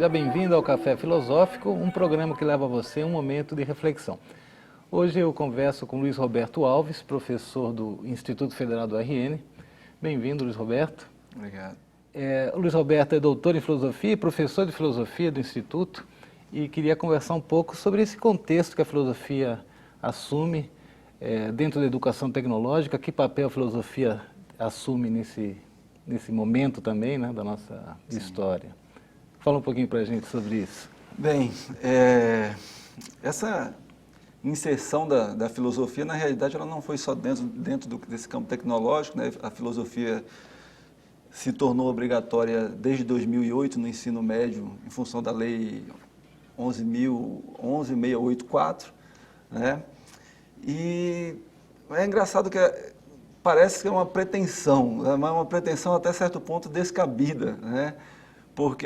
seja bem-vindo ao Café Filosófico, um programa que leva a você um momento de reflexão. Hoje eu converso com Luiz Roberto Alves, professor do Instituto Federal do RN. Bem-vindo, Luiz Roberto. Obrigado. O Luiz Roberto é doutor em filosofia e professor de filosofia do Instituto e queria conversar um pouco sobre esse contexto que a filosofia assume dentro da educação tecnológica, que papel a filosofia assume nesse momento também, né, da nossa história. Fala um pouquinho para a gente sobre isso. Bem, essa inserção da filosofia, na realidade, ela não foi só dentro desse campo tecnológico, né? A filosofia se tornou obrigatória desde 2008 no ensino médio, em função da Lei 11.684, né? E é engraçado que parece que é uma pretensão, né? Uma pretensão até certo ponto descabida, né?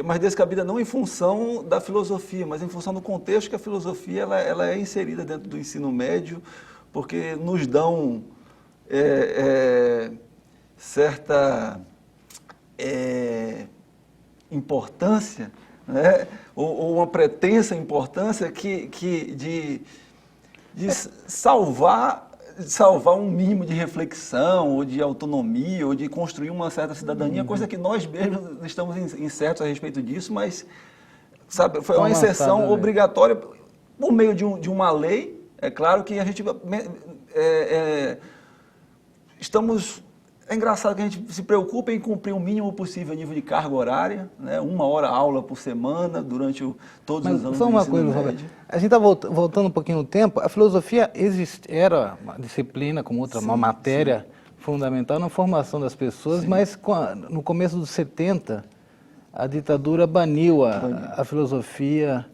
Mas descabida não em função da filosofia, mas em função do contexto que a filosofia ela é inserida dentro do ensino médio, porque nos dão certa importância, né? ou uma pretensa importância de salvar um mínimo de reflexão, ou de autonomia, ou de construir uma certa cidadania, coisa que nós mesmos estamos incertos a respeito disso, mas, sabe, foi uma inserção obrigatória por meio de uma lei. É claro que a gente É engraçado que a gente se preocupa em cumprir o mínimo possível nível de carga horária, né? 1 hora aula por semana durante todos os anos do ensino médio. Roberto. A gente está voltando um pouquinho no tempo. A filosofia era uma disciplina, como outra, uma matéria fundamental na formação das pessoas, mas no começo dos 70, a ditadura baniu a filosofia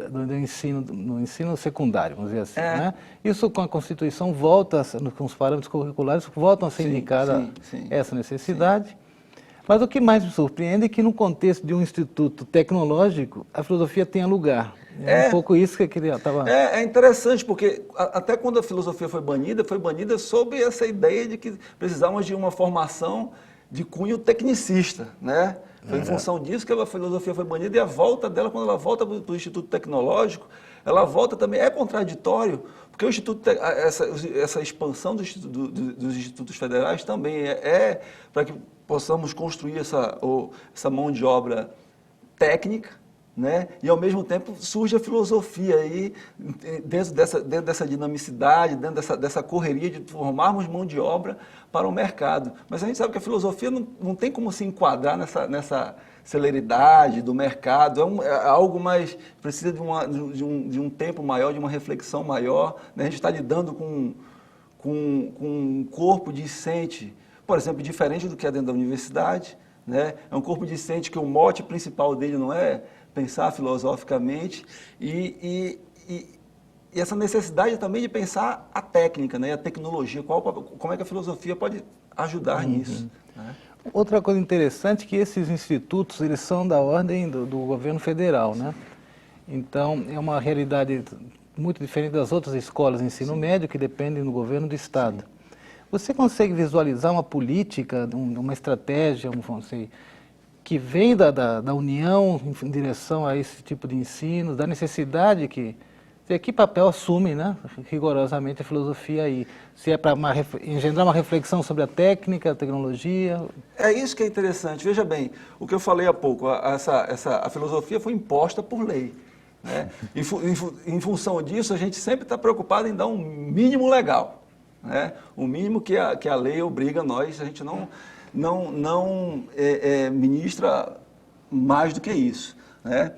no ensino secundário, vamos dizer assim, né? Isso com a Constituição com os parâmetros curriculares, voltam a ser indicada essa necessidade. Mas o que mais me surpreende é que no contexto de um instituto tecnológico, a filosofia tenha lugar. É um pouco isso que eu queria... É interessante, porque até quando a filosofia foi banida sob essa ideia de que precisávamos de uma formação de cunho tecnicista, né? Foi em função disso que a filosofia foi banida, e a volta dela, quando ela volta para o Instituto Tecnológico, ela volta também, é contraditório, porque o Instituto, essa expansão dos institutos federais também é para que possamos construir essa mão de obra técnica, né? E ao mesmo tempo surge a filosofia aí, dentro dessa dinamicidade, dentro dessa correria de formarmos mão de obra para o mercado. Mas a gente sabe que a filosofia não tem como se enquadrar nessa celeridade do mercado, é algo mais, precisa de um tempo maior, de uma reflexão maior, né? A gente está lidando com um corpo discente, por exemplo, diferente do que é dentro da universidade, né? É um corpo discente que o mote principal dele não é pensar filosoficamente e essa necessidade também de pensar a técnica, né, a tecnologia, como é que a filosofia pode ajudar nisso. Né? Outra coisa interessante é que esses institutos, eles são da ordem do governo federal, né? Então, é uma realidade muito diferente das outras escolas de ensino médio que dependem do governo do Estado. Você consegue visualizar uma política, uma estratégia, não sei, que vem da União em direção a esse tipo de ensino, da necessidade que papel assume, né, rigorosamente a filosofia aí? Se é para engendrar uma reflexão sobre a técnica, a tecnologia? É isso que é interessante. Veja bem, o que eu falei há pouco, a filosofia foi imposta por lei, né? Em função disso, a gente sempre está preocupado em dar um mínimo legal, né? O mínimo que a lei obriga nós, a gente não ministra mais do que isso, né?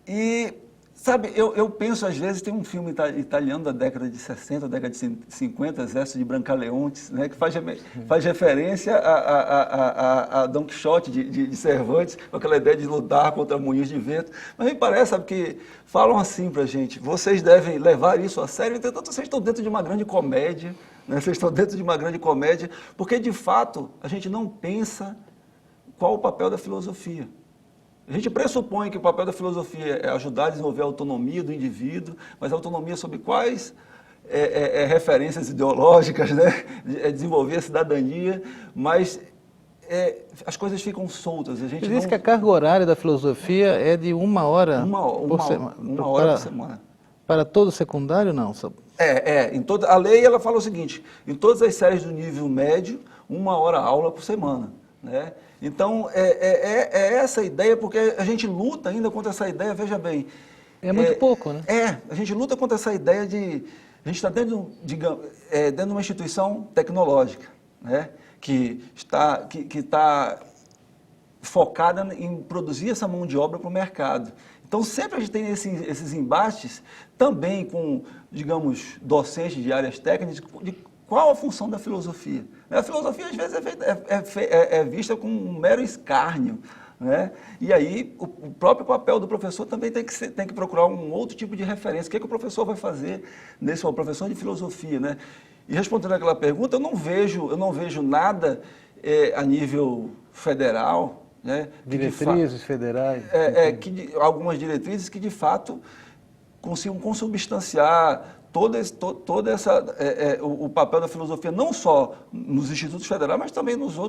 E, sabe, eu penso, às vezes, tem um filme italiano da década de 60, década de 50, Exército de Brancaleontes, né, que faz referência a Dom Quixote de Cervantes, com aquela ideia de lutar contra moinhos de vento. Mas me parece, sabe, que falam assim pra gente: vocês devem levar isso a sério, então vocês estão dentro de uma grande comédia, né? Vocês estão dentro de uma grande comédia, porque, de fato, a gente não pensa qual o papel da filosofia. A gente pressupõe que o papel da filosofia é ajudar a desenvolver a autonomia do indivíduo, mas a autonomia sob quais referências ideológicas, né? É desenvolver a cidadania, mas as coisas ficam soltas. A gente Você diz não... que a carga horária da filosofia é de 1 hora Uma hora por semana. Para todo secundário, não? A lei ela fala o seguinte, em todas as séries do nível médio, 1 hora aula por semana, né? Então, é essa ideia, porque a gente luta ainda contra essa ideia, veja bem. É muito pouco, né? A gente luta contra essa ideia de... A gente está dentro de uma instituição tecnológica, né? Que está focada em produzir essa mão de obra para o mercado. Então, sempre a gente tem esses embates, também com, digamos, docentes de áreas técnicas, de qual a função da filosofia. A filosofia, às vezes, é vista como um mero escárnio, né? E aí, o próprio papel do professor também tem que procurar um outro tipo de referência. O que o professor vai fazer o professor de filosofia, né? E respondendo aquela pergunta, eu não vejo nada a nível federal, né? Diretrizes federais. Algumas diretrizes que, de fato, consigam consubstanciar o papel da filosofia, não só nos institutos federais, mas também nas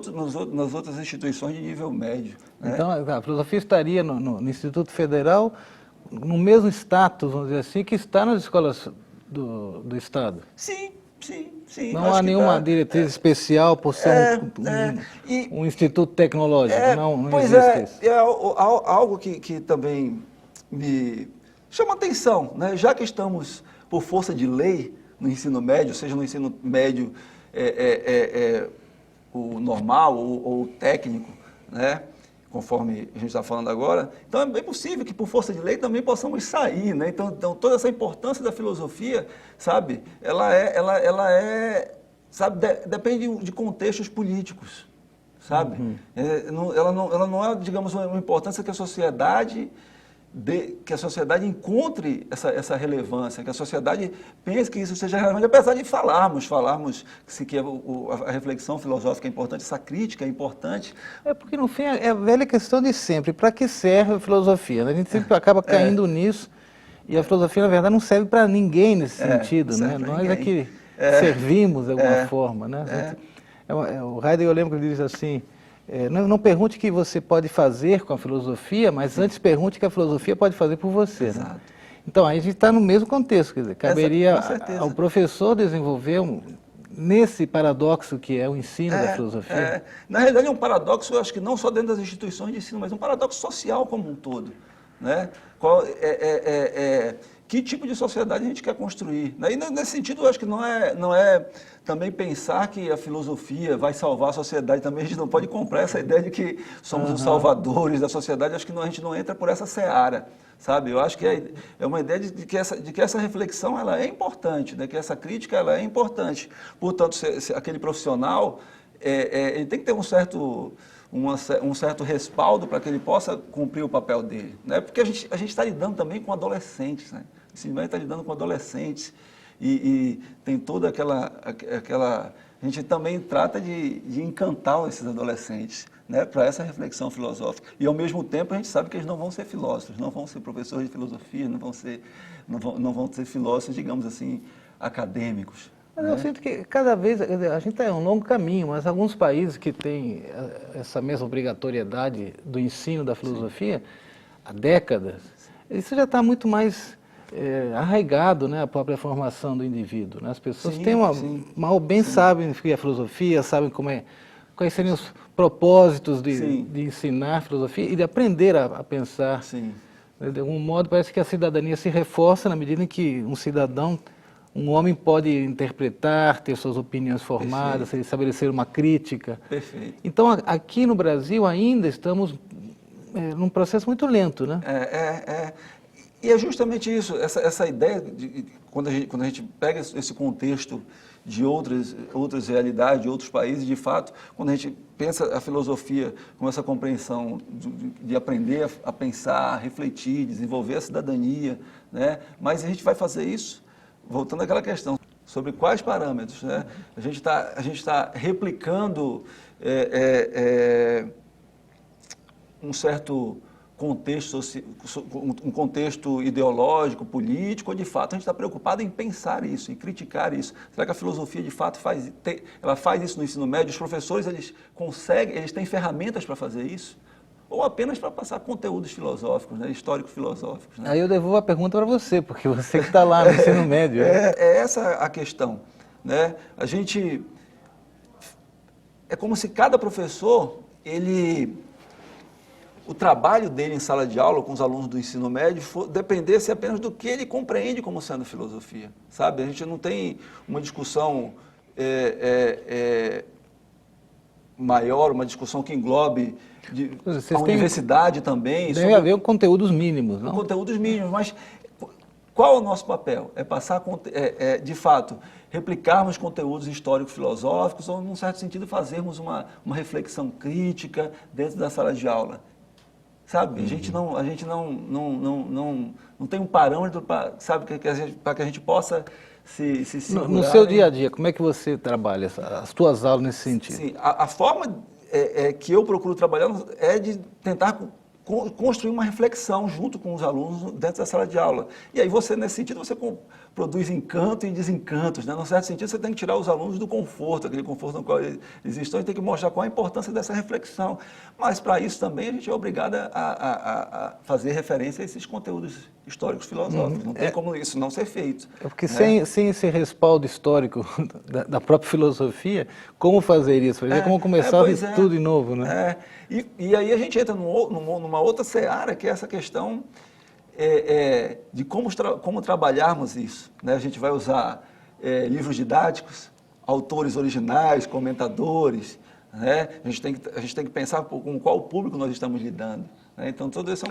outras instituições de nível médio, né? Então, a filosofia estaria no Instituto Federal no mesmo status, vamos dizer assim, que está nas escolas do Estado? Sim. Não há nenhuma diretriz especial por ser um instituto tecnológico, não existe isso. É algo que também me chama atenção, né? Já que estamos, por força de lei, no ensino médio, seja no ensino médio o normal ou o técnico, né? Conforme a gente está falando agora, então é bem possível que, por força de lei, também possamos sair, né? Então toda essa importância da filosofia, sabe, depende de contextos políticos, sabe? Uhum. Ela não é, digamos, uma importância que a sociedade encontre essa relevância, que a sociedade pense que isso seja relevante, apesar de falarmos que a reflexão filosófica é importante, essa crítica é importante. Porque, no fim, é a velha questão de sempre. Para que serve a filosofia, né? A gente sempre acaba caindo nisso, e a filosofia, na verdade, não serve para ninguém nesse sentido, né? Nós é que servimos de alguma forma, né? O Heidegger, eu lembro que ele diz assim, não pergunte o que você pode fazer com a filosofia, mas antes pergunte o que a filosofia pode fazer por você. Exato. Né? Então, aí a gente está no mesmo contexto, quer dizer, caberia ao professor desenvolver nesse paradoxo que é o ensino da filosofia. Na realidade é um paradoxo, eu acho que não só dentro das instituições de ensino, mas um paradoxo social como um todo, né? Que tipo de sociedade a gente quer construir? E nesse sentido, eu acho que não é também pensar que a filosofia vai salvar a sociedade. Também a gente não pode comprar essa ideia de que somos os salvadores da sociedade. Acho que a gente não entra por essa seara, sabe? Eu acho que é uma ideia de que essa reflexão ela é importante, né? Que essa crítica ela é importante. Portanto, aquele profissional ele tem que ter um certo respaldo para que ele possa cumprir o papel dele, né? Porque a gente está lidando também com adolescentes, né? O ensino médio está lidando com adolescentes e tem toda aquela... A gente também trata de encantar esses adolescentes, né? Para essa reflexão filosófica. E, ao mesmo tempo, a gente sabe que eles não vão ser filósofos, não vão ser professores de filosofia, não vão ser filósofos, digamos assim, acadêmicos. Mas eu sinto que cada vez, a gente está em um longo caminho, mas alguns países que têm essa mesma obrigatoriedade do ensino da filosofia há décadas, isso já está muito mais arraigado, né, a própria formação do indivíduo. Né? As pessoas têm mal ou bem sabem o que é filosofia, sabem quais seriam os propósitos de ensinar filosofia e de aprender a pensar. Sim. De algum modo, parece que a cidadania se reforça na medida em que um homem pode interpretar, ter suas opiniões formadas, estabelecer uma crítica. Perfeito. Então, aqui no Brasil ainda estamos num processo muito lento, né? E é justamente isso, essa ideia, quando a gente pega esse contexto de outras realidades, de outros países, de fato, quando a gente pensa a filosofia com essa compreensão de aprender a pensar, a refletir, desenvolver a cidadania, né? Mas a gente vai fazer isso voltando àquela questão, sobre quais parâmetros, né? A gente está replicando um certo um contexto ideológico, político, ou de fato a gente está preocupado em pensar isso, em criticar isso. Será que a filosofia de fato ela faz isso no ensino médio? Os professores, eles têm ferramentas para fazer isso? Ou apenas para passar conteúdos filosóficos, né, histórico-filosóficos? Né? Aí eu devolvo a pergunta para você, porque você que está lá no ensino médio. É essa a questão. Né? É como se cada professor, o trabalho dele em sala de aula com os alunos do ensino médio dependesse apenas do que ele compreende como sendo filosofia, sabe? A gente não tem uma discussão maior, uma discussão que englobe a universidade também. Deve haver conteúdos mínimos, não? Conteúdos mínimos, mas qual é o nosso papel? É passar, de fato, replicarmos conteúdos históricos-filosóficos ou, num certo sentido, fazermos uma reflexão crítica dentro da sala de aula. Sabe? A gente não tem um parâmetro para que a gente possa se segurar. No seu dia a dia, como é que você trabalha as suas aulas nesse sentido? Sim, a forma que eu procuro trabalhar é de tentar construir uma reflexão junto com os alunos dentro da sala de aula. E aí você, nesse sentido, você produz encanto e desencantos, né? Num certo sentido, você tem que tirar os alunos do conforto, aquele conforto no qual eles estão, e tem que mostrar qual a importância dessa reflexão. Mas, para isso, também, a gente é obrigado a fazer referência a esses conteúdos históricos filosóficos. Não tem como isso não ser feito. É porque sem esse respaldo histórico da própria filosofia, como fazer isso? Como começar tudo de novo, né? E aí a gente entra numa outra seara, que é essa questão de como trabalharmos isso. Né? A gente vai usar livros didáticos, autores originais, comentadores. Né? A gente tem que pensar com qual público nós estamos lidando. Né? Então, todo isso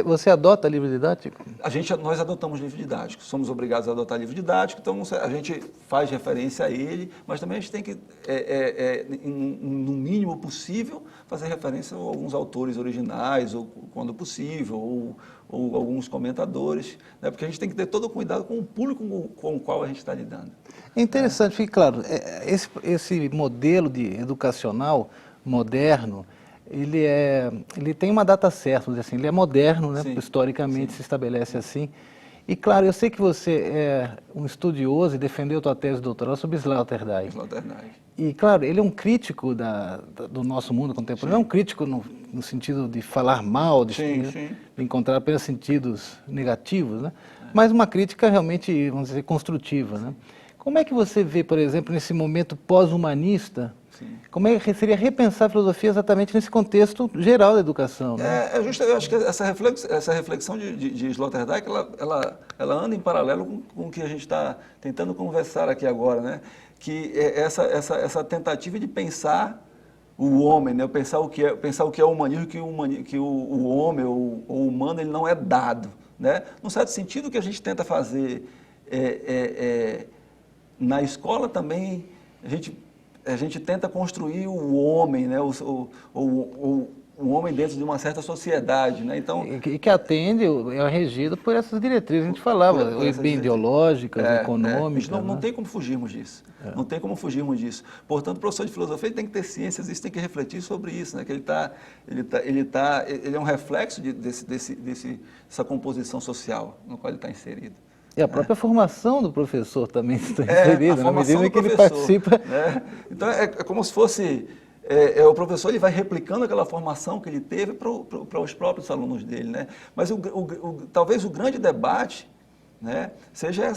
Você adota livro didático? Nós adotamos livro didático, somos obrigados a adotar livro didático, então a gente faz referência a ele, mas também a gente tem que, no mínimo possível, fazer referência a alguns autores originais, ou quando possível, ou alguns comentadores, né? Porque a gente tem que ter todo o cuidado com o público com o qual a gente está lidando. É interessante, porque, claro, esse modelo educacional moderno, ele tem uma data certa, vamos dizer assim, ele é moderno, né? Historicamente se estabelece assim. E, claro, eu sei que você é um estudioso e defendeu tua tese de doutorado sobre Sloterdijk. E, claro, ele é um crítico do nosso mundo contemporâneo, não é um crítico no sentido de falar mal, de encontrar apenas sentidos negativos, né? Mas uma crítica realmente, vamos dizer, construtiva, né? Como é que você vê, por exemplo, nesse momento pós-humanista, como é que seria repensar a filosofia exatamente nesse contexto geral da educação? Né? Eu acho que essa reflexão de Sloterdijk, ela anda em paralelo com o que a gente está tentando conversar aqui agora, né? Que é essa tentativa de pensar o homem, né? Pensar o que é o humanismo, que o homem ou o humano ele não é dado. Né? Num certo sentido, o que a gente tenta fazer na escola também, a gente tenta construir o homem, né? O homem dentro de uma certa sociedade. Né? Então, e que atende, é regido por essas diretrizes, a gente falava, bem ideológicas, econômicas. Não tem como fugirmos disso. Não tem como fugirmos disso. Portanto, o professor de filosofia ele tem que ter ciências, isso tem que refletir sobre isso, né? Que ele é um reflexo dessa composição composição social no qual ele está inserido. E a própria formação do professor também está inserida, na medida que ele participa. Né? Então, é como se fosse... o professor ele vai replicando aquela formação que ele teve para os próprios alunos dele. Né? Mas talvez o grande debate, né, seja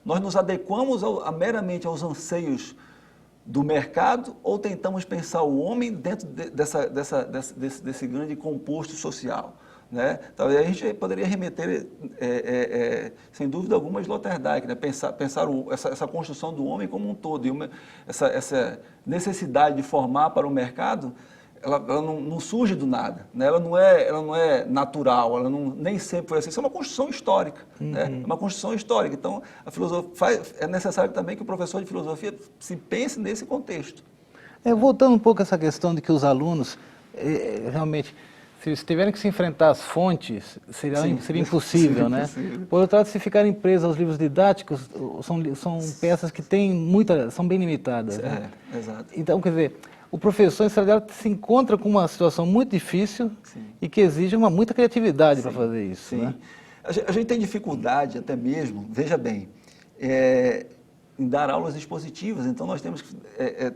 nós nos adequamos meramente aos anseios do mercado ou tentamos pensar o homem dentro desse grande composto social. Né? Talvez a gente poderia remeter, sem dúvida alguma, a Sloterdijk, né? Pensar essa construção do homem como um todo, e essa necessidade de formar para o mercado, ela não surge do nada, né? Ela não é natural, nem sempre foi assim. Isso é uma construção histórica, né? É uma construção histórica. Então, é necessário também que o professor de filosofia se pense nesse contexto. Voltando um pouco a essa questão de que os alunos realmente... Se eles tiverem que se enfrentar às fontes, seria impossível, né? Por outro lado, se ficarem presos aos livros didáticos, são peças que são bem limitadas. Né? Exato. Então, quer dizer, o professor em sala de aula se encontra com uma situação muito difícil e que exige muita criatividade para fazer isso. Sim. Né? A gente tem dificuldade até mesmo, veja bem, em dar aulas expositivas, então nós temos que,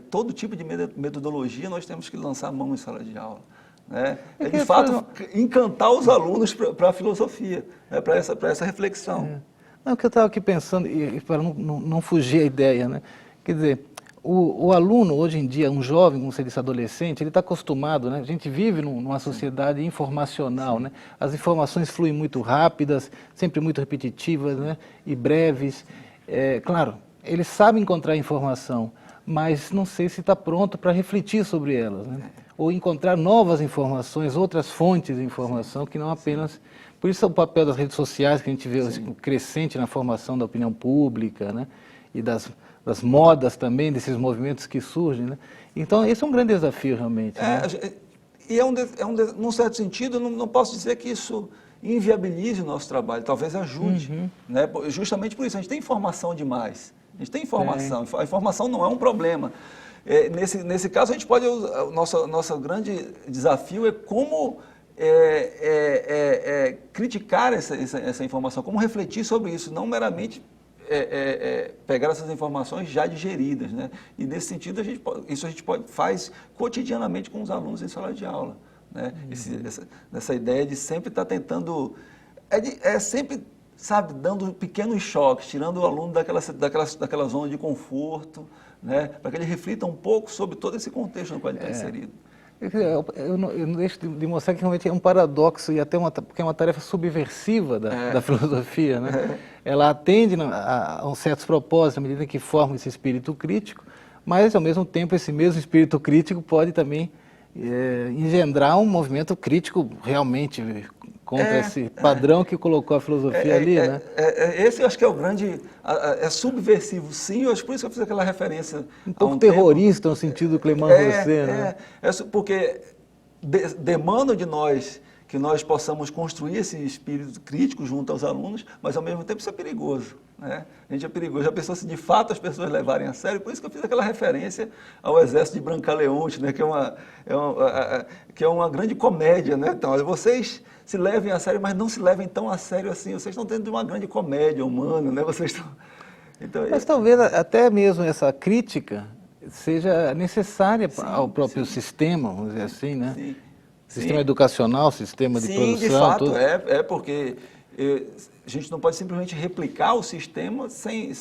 todo tipo de metodologia nós temos que lançar a mão em sala de aula. Né? De fato, encantar os alunos para a filosofia, né? para essa reflexão. Não, o que eu estava aqui pensando, e para não fugir a ideia, né? Quer dizer, o aluno, hoje em dia, um jovem, como você disse, adolescente, ele está acostumado, né? A gente vive numa sociedade informacional, né? As informações fluem muito rápidas, sempre muito repetitivas, né? E breves. Claro, ele sabe encontrar informação, mas não sei se está pronto para refletir sobre elas, né? Ou encontrar novas informações, outras fontes de informação, que não apenas... Por isso é o papel das redes sociais, que a gente vê crescente na formação da opinião pública, né? E das modas também, desses movimentos que surgem, né? Então, esse é um grande desafio, realmente. Né? E num certo sentido, não posso dizer que isso inviabilize o nosso trabalho, talvez ajude. Né? Justamente por isso, a gente tem informação demais. A gente tem informação, a informação não é um problema. Nesse caso, a gente pode... O nosso grande desafio é como criticar essa informação, como refletir sobre isso, não meramente pegar essas informações já digeridas, né? E nesse sentido, isso a gente faz cotidianamente com os alunos em sala de aula. Né? Essa ideia de sempre estar tentando... sempre, sabe, dando pequenos choques, tirando o aluno daquela zona de conforto, né? Para que ele reflita um pouco sobre todo esse contexto no qual ele está inserido. Eu não deixo de mostrar que realmente é um paradoxo e até porque é uma tarefa subversiva da filosofia, né? Ela atende a certos propósitos à medida que forma esse espírito crítico, mas ao mesmo tempo esse mesmo espírito crítico pode também engendrar um movimento crítico realmente contra esse padrão que colocou a filosofia ali, né? Esse eu acho que é o grande... É subversivo, sim, eu acho por isso que eu fiz aquela referência. Um pouco terrorista, no sentido do Clément Rosset, né? Porque demandam de nós que nós possamos construir esse espírito crítico junto aos alunos, mas ao mesmo tempo isso é perigoso. Né? A gente é perigoso. Já pensou se de fato as pessoas levarem a sério? Por isso que eu fiz aquela referência ao Exército de Brancaleonte, né? que é uma grande comédia. Né? Então, vocês se levem a sério, mas não se levem tão a sério assim. Vocês estão dentro de uma grande comédia humana. Né? Vocês estão... Então, mas talvez até mesmo essa crítica seja necessária ao próprio sistema, vamos dizer assim, né? Sim. Sistema educacional, sistema de produção... Sim, de fato, tudo. Porque a gente não pode simplesmente replicar o sistema sem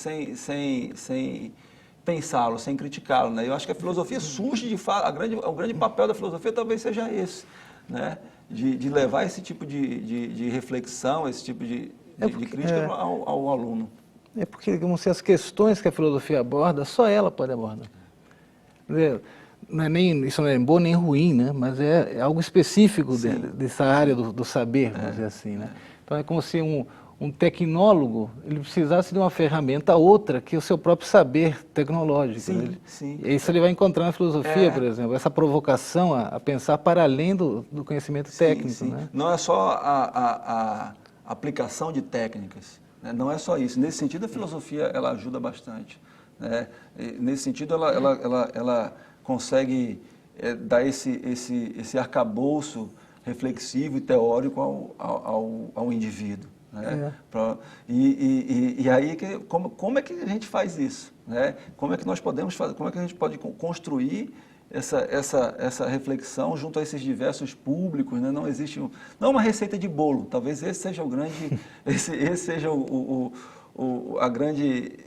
pensá-lo, sem criticá-lo. Né? Eu acho que a filosofia surge de fato, o grande papel da filosofia talvez seja esse, né? De levar esse tipo de reflexão, esse tipo de crítica ao aluno. É porque, como se as questões que a filosofia aborda, só ela pode abordar. Isso não é bom nem ruim, né? Mas é algo específico dessa área do saber, vamos dizer assim. Né? Então é como se um tecnólogo ele precisasse de uma ferramenta outra que o seu próprio saber tecnológico. Sim. E isso ele vai encontrar na filosofia, por exemplo, essa provocação a pensar para além do conhecimento técnico. Né? Não é só a aplicação de técnicas, né? Não é só isso. Nesse sentido, a filosofia ela ajuda bastante. Né? Nesse sentido, ela consegue dar esse arcabouço reflexivo e teórico ao indivíduo. Né? E aí, como é que a gente faz isso? Né? Como é que nós podemos fazer, como é que a gente pode construir essa reflexão junto a esses diversos públicos? Né? Não existe não é uma receita de bolo, talvez esse seja o grande, esse seja a grande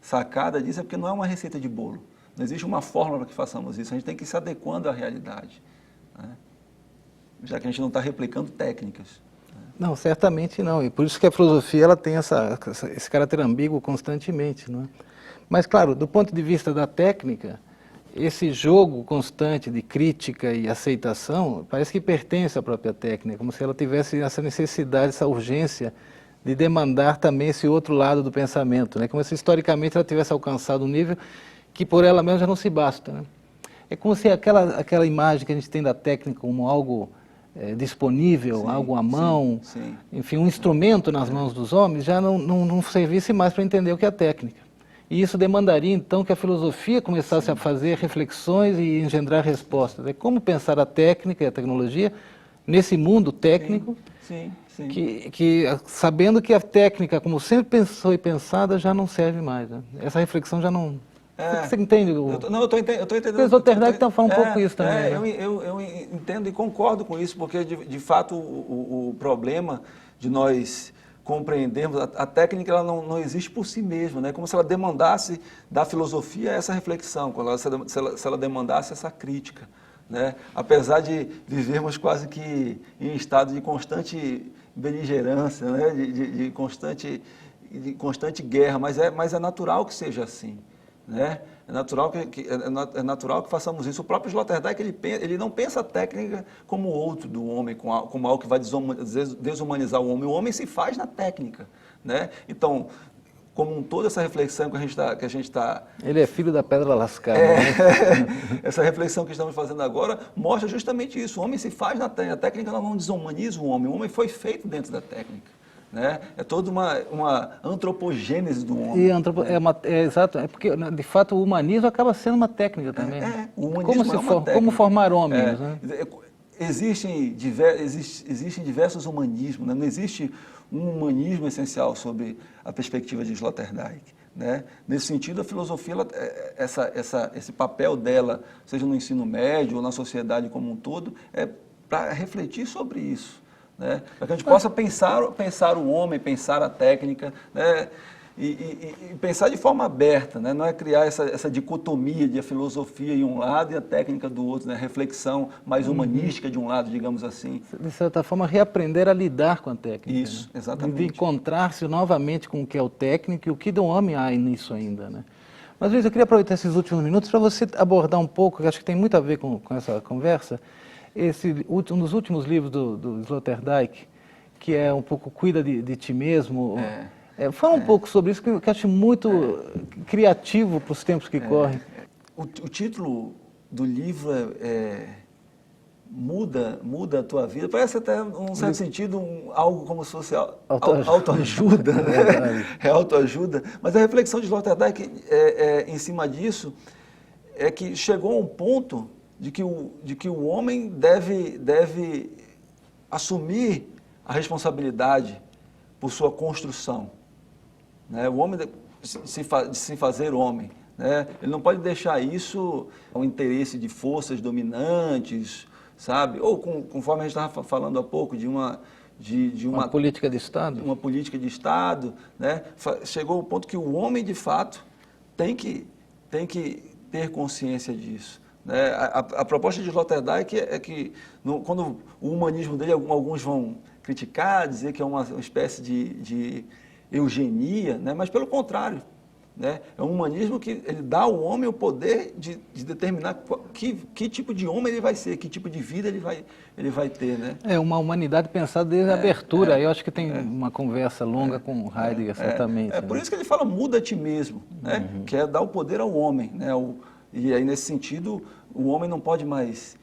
sacada disso, é porque não é uma receita de bolo. Não existe uma fórmula para que façamos isso. A gente tem que ir se adequando à realidade, né? Já que a gente não está replicando técnicas. Não, certamente não. E por isso que a filosofia ela tem esse caráter ambíguo constantemente. Não é? Mas, claro, do ponto de vista da técnica, esse jogo constante de crítica e aceitação parece que pertence à própria técnica, como se ela tivesse essa necessidade, essa urgência de demandar também esse outro lado do pensamento, né? Como se historicamente ela tivesse alcançado um nível que por ela mesma já não se basta. Né? É como se aquela imagem que a gente tem da técnica como algo disponível, algo à mão, enfim, um instrumento nas mãos dos homens, já não servisse mais para entender o que é técnica. E isso demandaria, então, que a filosofia começasse a fazer reflexões e engendrar respostas. É como pensar a técnica e a tecnologia nesse mundo técnico, Sim, sim. sabendo que a técnica, como sempre pensou e pensada, já não serve mais. Né? Essa reflexão já não... Você entende? Eu estou entendendo. O Sloterdijk está falando um pouco isso também. Né? Eu entendo e concordo com isso, porque, de fato, o problema de nós compreendermos, a técnica ela não existe por si mesma, né? Como se ela demandasse da filosofia essa reflexão, se ela demandasse essa crítica. Né? Apesar de vivermos quase que em estado de constante beligerância, né? de constante guerra, mas é natural que seja assim. Né? É natural que façamos isso. O próprio Sloterdijk ele não pensa a técnica como outro do homem, como algo que vai desumanizar o homem. O homem se faz na técnica. Né? Então, como toda essa reflexão que a gente está... Ele é filho da pedra lascada. Né? Essa reflexão que estamos fazendo agora mostra justamente isso. O homem se faz na técnica. A técnica não desumaniza o homem foi feito dentro da técnica. Né? É toda uma antropogênese do homem. Exato, é porque, de fato, o humanismo acaba sendo uma técnica também. O humanismo como formar homens. Né? Existem diversos humanismos, né? Não existe um humanismo essencial sobre a perspectiva de Sloterdijk. Né? Nesse sentido, a filosofia, esse papel dela, seja no ensino médio ou na sociedade como um todo, é para refletir sobre isso. Né? Para que a gente possa pensar o homem, pensar a técnica, né? e pensar de forma aberta, né? Não é criar essa dicotomia de a filosofia de um lado e a técnica do outro, né? A reflexão mais humanística de um lado, digamos assim. De certa forma, reaprender a lidar com a técnica. Isso, né? exatamente. De encontrar-se novamente com o que é o técnico e o que do homem há nisso ainda. Né? Mas, Luiz, eu queria aproveitar esses últimos minutos para você abordar um pouco, que acho que tem muito a ver com essa conversa, um dos últimos livros do Sloterdijk, que é um pouco Cuida de Ti Mesmo. Fala um pouco sobre isso, que eu acho muito criativo para os tempos que correm. O título do livro Muda a Tua Vida. Parece até, num certo sentido, algo como se fosse autoajuda. Né? É autoajuda. Mas a reflexão de Sloterdijk em cima disso é que chegou a um ponto de que o homem deve assumir a responsabilidade por sua construção. Né? O homem de se fazer homem. Né? Ele não pode deixar isso ao interesse de forças dominantes, sabe? Ou conforme a gente estava falando há pouco, de uma política de Estado. Uma política de Estado. Né? Chegou ao ponto que o homem, de fato, tem que ter consciência disso. Né? A proposta de Sloterdijk é que, quando o humanismo dele, alguns vão criticar, dizer que é uma espécie de eugenia, né? Mas pelo contrário, né? É um humanismo que ele dá ao homem o poder de determinar que tipo de homem ele vai ser, que tipo de vida ele vai ter. Né? É uma humanidade pensada desde a abertura. Eu acho que tem uma conversa longa com Heidegger, certamente. Por isso que ele fala muda a ti mesmo, né? Que é dar o poder ao homem. Né? E aí, nesse sentido, o homem não pode mais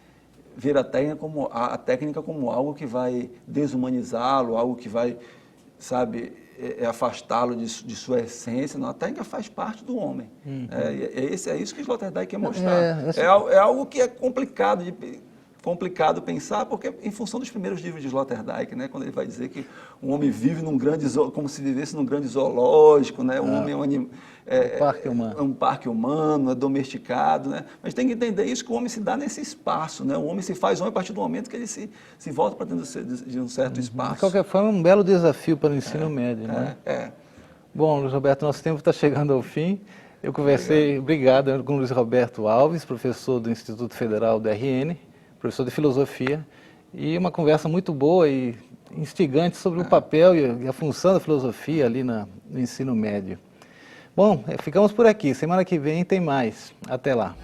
ver a técnica como algo que vai desumanizá-lo, algo que vai, sabe, afastá-lo de sua essência. Não, a técnica faz parte do homem. É isso que Sloterdijk quer mostrar. É algo que é complicado pensar, porque em função dos primeiros livros de Sloterdijk, né, quando ele vai dizer que o homem vive como se vivesse num grande zoológico, né, o homem é um parque humano, é domesticado, né, mas tem que entender isso, que o homem se dá nesse espaço, né, o homem se faz homem a partir do momento que ele se volta para dentro de um certo espaço. De qualquer forma, é um belo desafio para o ensino médio. Né? Bom, Luiz Roberto, nosso tempo está chegando ao fim. Eu conversei, obrigado, com o Luiz Roberto Alves, professor do Instituto Federal do RN, professor de filosofia, e uma conversa muito boa e instigante sobre o papel e a função da filosofia ali no ensino médio. Bom, ficamos por aqui. Semana que vem tem mais. Até lá.